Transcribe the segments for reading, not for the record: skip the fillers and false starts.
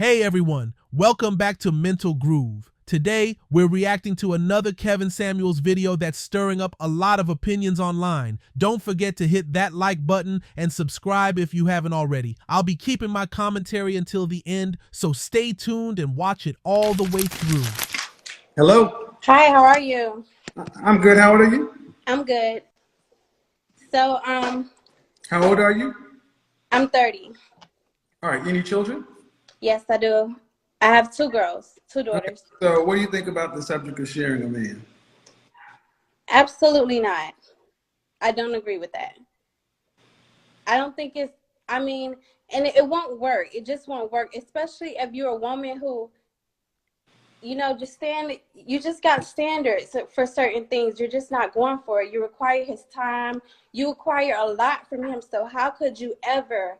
Hey everyone, welcome back to Mental Groove. Today, we're reacting to another Kevin Samuels video that's stirring up a lot of opinions online. Don't forget to hit that like button and subscribe if you haven't already. I'll be keeping my commentary until the end, so stay tuned and watch it all the way through. Hello. Hi, how are you? I'm good. How old are you? I'm good. So, How old are you? I'm 30. All right. Any children? Yes, I do. I have two girls, two daughters. So what do you think about the subject of sharing a man? Absolutely not. I don't agree with that. I don't think it's, and it won't work. It just won't work, especially if you're a woman who, you just got standards for certain things. You're just not going for it. You require his time. You require a lot from him. So how could you ever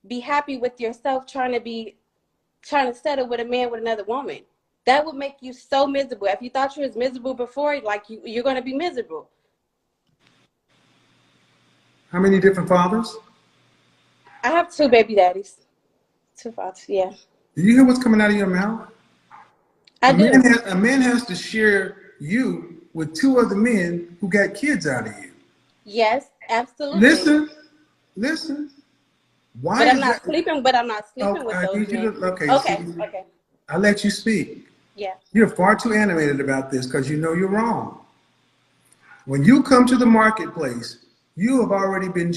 be happy with yourself trying to settle with a man with another woman? That would make you so miserable. If you thought you was miserable before, like you're going to be miserable. How many different fathers? I have two baby daddies. Two fathers, yeah. Do you hear what's coming out of your mouth? I do. A man has to share you with two other men who got kids out of you. Yes, absolutely. Listen. Why? But I'm not sleeping with those men. Okay. I let you speak. Yeah. You're far too animated about this because you know you're wrong. When you come to the marketplace, you've already been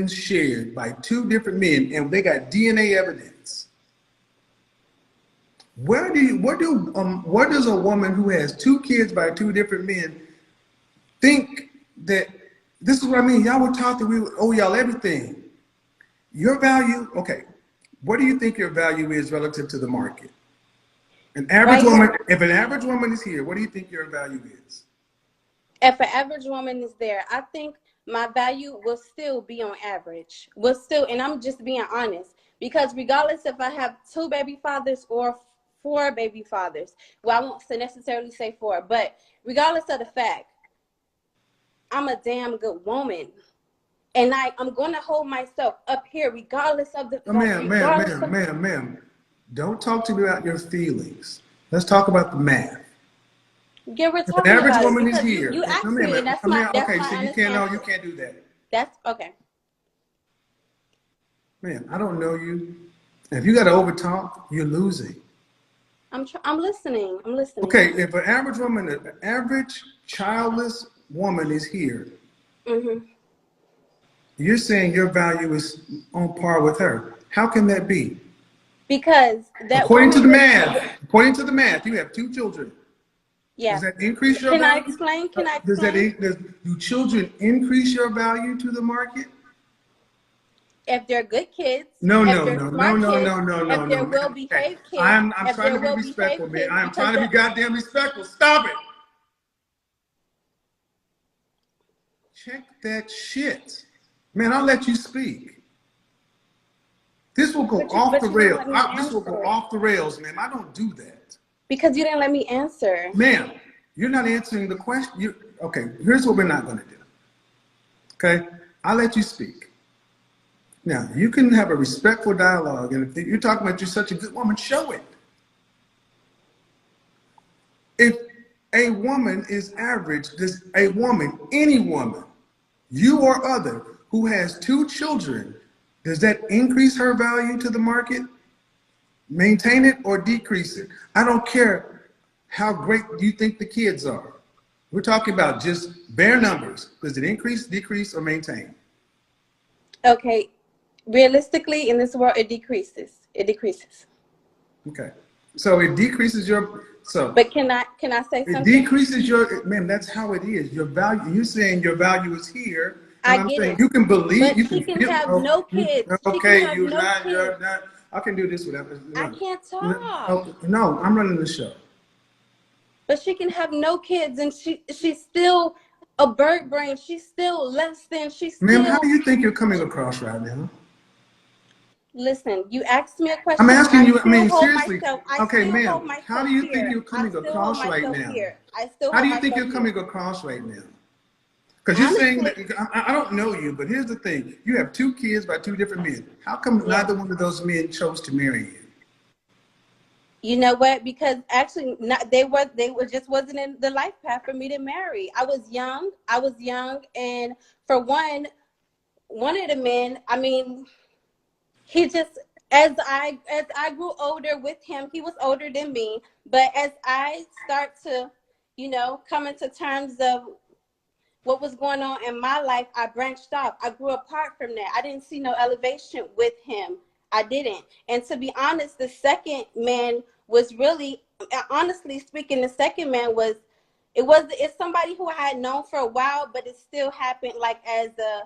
shared by two different men, and they got DNA evidence. What does a woman who has two kids by two different men think that? This is what I mean. Y'all were taught that we owe y'all everything. Your value, okay. What do you think your value is relative to the market? If an average woman is here, what do you think your value is? If an average woman is there, I think my value will still be on average. And I'm just being honest, because regardless if I have two baby fathers or four baby fathers, well, I won't necessarily say four, but regardless of the fact, I'm a damn good woman. And I'm going to hold myself up here regardless of the... Ma'am. Don't talk to me about your feelings. Let's talk about the math. Yeah, we're talking If an average about woman it is here. You asked me, and that's my You can't do that. That's okay. Man, I don't know you. If you got to overtalk, you're losing. I'm listening. Okay, if an average childless woman is here, you're saying your value is on par with her. How can that be? Because according to the math, you have two children. Yeah. Does that increase your value? Can I explain? Do children increase your value to the market? If they're good kids. No. If they're well-behaved kids. I'm trying to be respectful, man. I'm trying to be goddamn respectful. Stop it. Check that shit. Man, I'll let you speak. This will go off the rails. This will go off the rails, man. I don't do that. Because you didn't let me answer. Ma'am, you're not answering the question. Okay, here's what we're not going to do. Okay? I'll let you speak. Now, you can have a respectful dialogue, and if you're talking about you're such a good woman, show it. If a woman is average, any woman, you or other, who has two children, does that increase her value to the market? Maintain it or decrease it? I don't care how great you think the kids are. We're talking about just bare numbers. Does it increase, decrease, or maintain? Okay. Realistically, in this world, it decreases. Okay. So it decreases your... But can I say something? It decreases your... Ma'am, that's how it is. Your value... You're saying your value is here. I get it. You can believe... But she can have no kids. Okay, you're not... I can do this without... I can't talk. No, I'm running the show. But she can have no kids, and she's still a bird brain. She's still less than... Ma'am, how do you think you're coming across right now? Listen, you asked me a question. I'm asking you, seriously. Okay, ma'am, how do you think you're coming across right now? How do you think you're coming across right now? Because you're saying that, I don't know you, but here's the thing. You have two kids by two different men. How come neither one of those men chose to marry you? You know what? Because actually, not they were just wasn't in the life path for me to marry. I was young. And for one of the men, I mean, he just as I grew older with him, he was older than me. But as I start to, come into terms of what was going on in my life, I branched off. I grew apart from that. I didn't see no elevation with him. I didn't. And to be honest, the second man was really, honestly speaking, the second man was, it's somebody who I had known for a while, but it still happened like as a,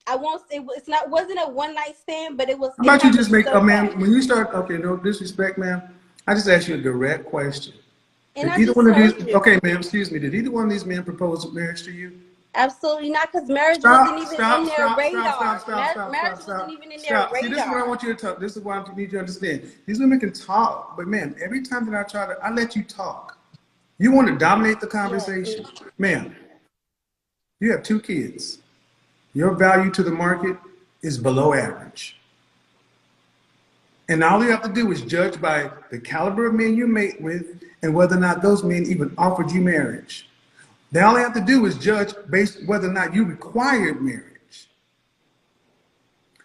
I won't say wasn't a one night stand, but How it about you happened just make, so ma'am, fast. when you start, okay, no disrespect, ma'am. I just asked you a direct question. And Did I either just one of these, told you, okay, ma'am, excuse me, did either one of these men propose marriage to you? absolutely not, because marriage wasn't Stop, even in stop, their stop, stop, stop, radar. stop, stop, Marriage stop, wasn't stop, even in their stop. See, this is what I radar. want you to talk. This is what I need you to understand. These women can talk, but ma'am, every time that I let you talk. You want to dominate the Yes. conversation. Ma'am, you have 2 kids. Your value to the market is below average. And all you have to do is judge by the caliber of men you mate with and whether or not those men even offered you marriage. They all they have to do is judge based whether or not you required marriage.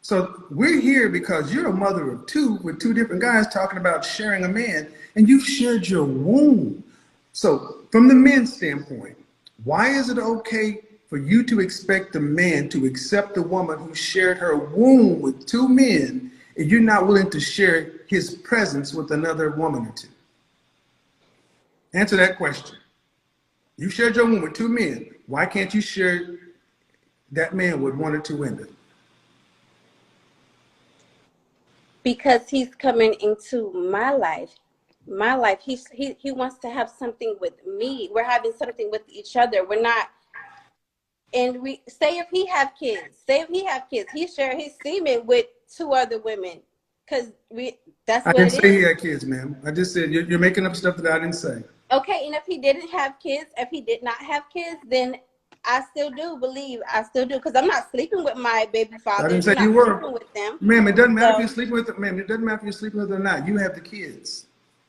So we're here because you're a mother of 2 with 2 different guys talking about sharing a man, and you've shared your womb. So from the men's standpoint, why is it okay for you to expect a man to accept a woman who shared her womb with 2 men, and you're not willing to share his presence with another woman or 2? Answer that question. You shared your womb with 2 men. Why can't you share that man with 1 or 2 women? Because he's coming into my life. He wants to have something with me. We're having something with each other. We're not. And we say if he have kids, he share his semen with 2 other women, because that's I what didn't it say he is. had kids, ma'am. I just said you're making up stuff that I didn't say. Okay, and if he didn't have kids, if he did not have kids, then I still do believe, because I'm not sleeping with my baby I didn't fathers. say I'm you not were. sleeping with them. Ma'am, it doesn't matter if you're So sleeping with them. Ma'am, it doesn't matter if you're sleeping with them or not. You have the kids.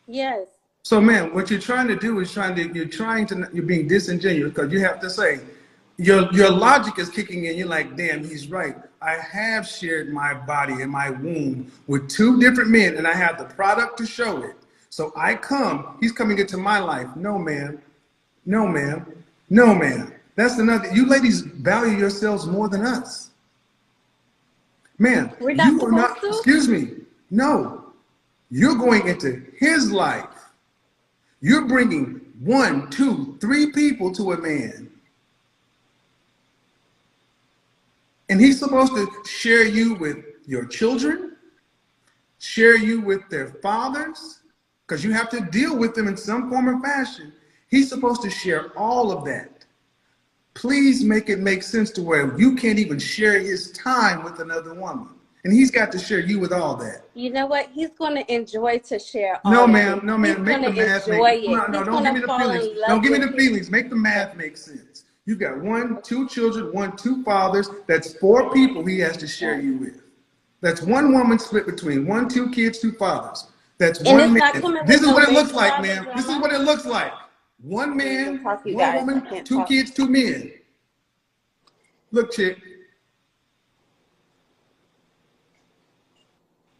yes. So, ma'am, what you're trying to do is you're being disingenuous because you have to say, your logic is kicking in. You're like, damn, he's right. I have shared my body and my womb with 2 different men, and I have the product to show it. So he's coming into my life. No, ma'am. No, ma'am. No, ma'am. That's another. You ladies value yourselves more than us. Man, We're not you are supposed not, to. excuse me. No, you're going into his life. You're bringing 1, 2, 3 people to a man. And he's supposed to share you with your children, share you with their fathers, because you have to deal with them in some form or fashion. He's supposed to share all of that. Please make it make sense to where you can't even share his time with another woman. And he's got to share you with all that. You know what? He's going to enjoy to share No, all of ma'am. it. No, He's ma'am. going Make the to math enjoy make. it. No, He's don't going give to me the fall feelings. in love Don't give me with the his. feelings. Make the math make sense. You've got 1, 2 children, 1, 2 fathers. That's 4 people he has to share you with. That's 1 woman split between 1, 2 kids, 2 fathers. That's And 1 it's not man. coming This with is no what it baby looks like, father ma'am. This is drama. what it looks like. 1 I can't man, talk, you 1 guys. I woman, can't 2 talk. kids, 2 men. Look, chick.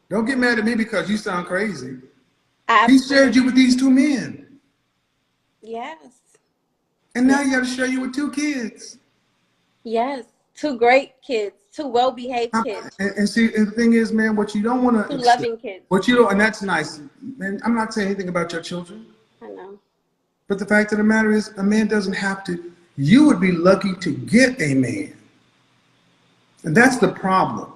Don't get mad at me because you sound crazy. He shared Absolutely. you with these 2 men. Yes. And now Yes. you got to share you with 2 kids. Yes. 2 great kids. 2 well-behaved kids. And see, and the thing is, man, what you don't want to 2 accept, loving kids. what you don't, and that's nice. Man, I'm not saying anything about your children, I know. but the fact of the matter is, a man doesn't have to. You would be lucky to get a man, and that's the problem.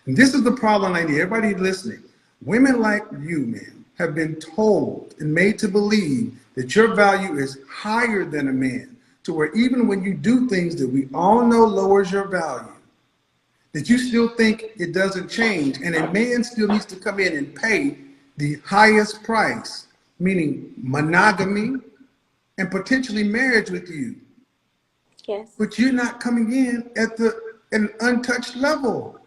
And this is the problem I need everybody listening. Women like you, man, have been told and made to believe that your value is higher than a man, to where even when you do things that we all know lowers your value, that you still think it doesn't change, and a man still needs to come in and pay the highest price, meaning monogamy and potentially marriage with you. Yes. But you're not coming in at an untouched level.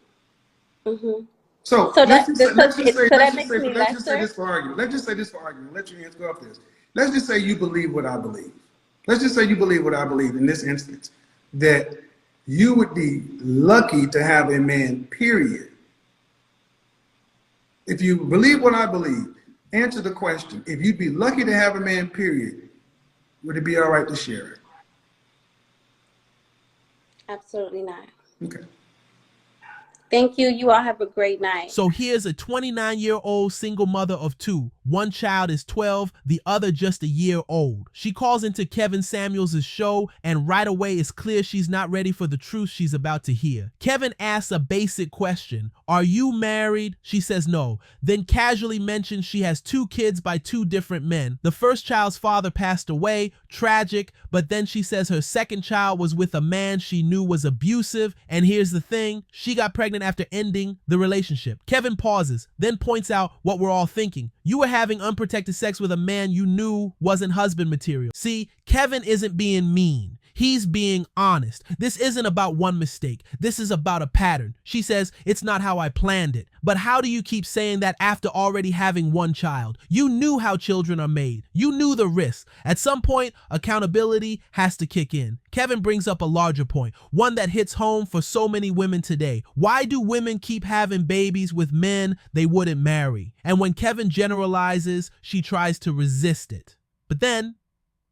Mhm. So So let's that just say, let's just say, so let's that just makes say, me let's just say lesser. this for argument. Let's just say this for argument. Let your hands go up this. Let's just say you believe what I believe. Let's just say you believe what I believe in this instance, that you would be lucky to have a man, period. If you believe what I believe, answer the question. If you'd be lucky to have a man, period, would it be all right to share it? Absolutely not. Okay. Thank you. You all have a great night. So here's a 29-year-old single mother of two. One child is 12, the other just a year old. She calls into Kevin Samuels' show, and right away it's clear she's not ready for the truth she's about to hear. Kevin asks a basic question. Are you married? She says no. Then casually mentions she has 2 kids by 2 different men. The first child's father passed away, tragic, but then she says her second child was with a man she knew was abusive, and here's the thing, she got pregnant after ending the relationship. Kevin pauses, then points out what we're all thinking. You were having unprotected sex with a man you knew wasn't husband material. See, Kevin isn't being mean. He's being honest. This isn't about one mistake. This is about a pattern. She says, it's not how I planned it. But how do you keep saying that after already having one child? You knew how children are made. You knew the risks. At some point, accountability has to kick in. Kevin brings up a larger point, one that hits home for so many women today. Why do women keep having babies with men they wouldn't marry? And when Kevin generalizes, she tries to resist it. But then,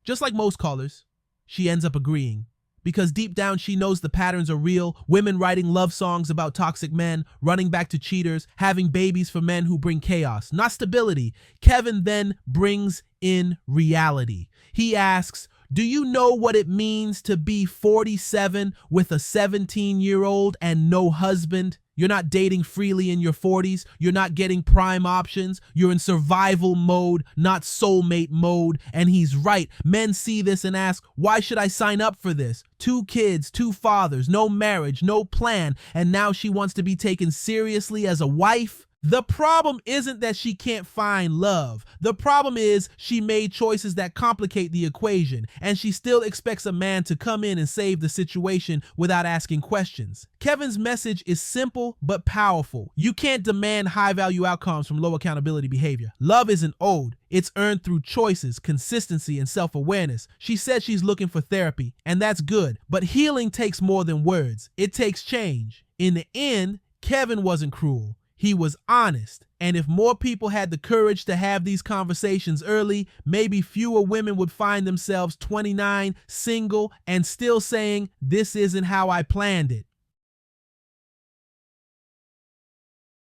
just like most callers, she ends up agreeing. Because deep down she knows the patterns are real, women writing love songs about toxic men, running back to cheaters, having babies for men who bring chaos, not stability. Kevin then brings in reality. He asks, do you know what it means to be 47 with a 17-year-old and no husband? You're not dating freely in your 40s. You're not getting prime options. You're in survival mode, not soulmate mode. And he's right. Men see this and ask, why should I sign up for this? 2 kids, 2 fathers, no marriage, no plan. And now she wants to be taken seriously as a wife? The problem isn't that she can't find love. The problem is she made choices that complicate the equation, and she still expects a man to come in and save the situation without asking questions. Kevin's message is simple but powerful. You can't demand high-value outcomes from low accountability behavior. Love isn't owed. It's earned through choices, consistency, and self-awareness. She said she's looking for therapy, and that's good. But healing takes more than words. It takes change. In the end, Kevin wasn't cruel. He was honest. And if more people had the courage to have these conversations early, maybe fewer women would find themselves 29, single, and still saying, this isn't how I planned it.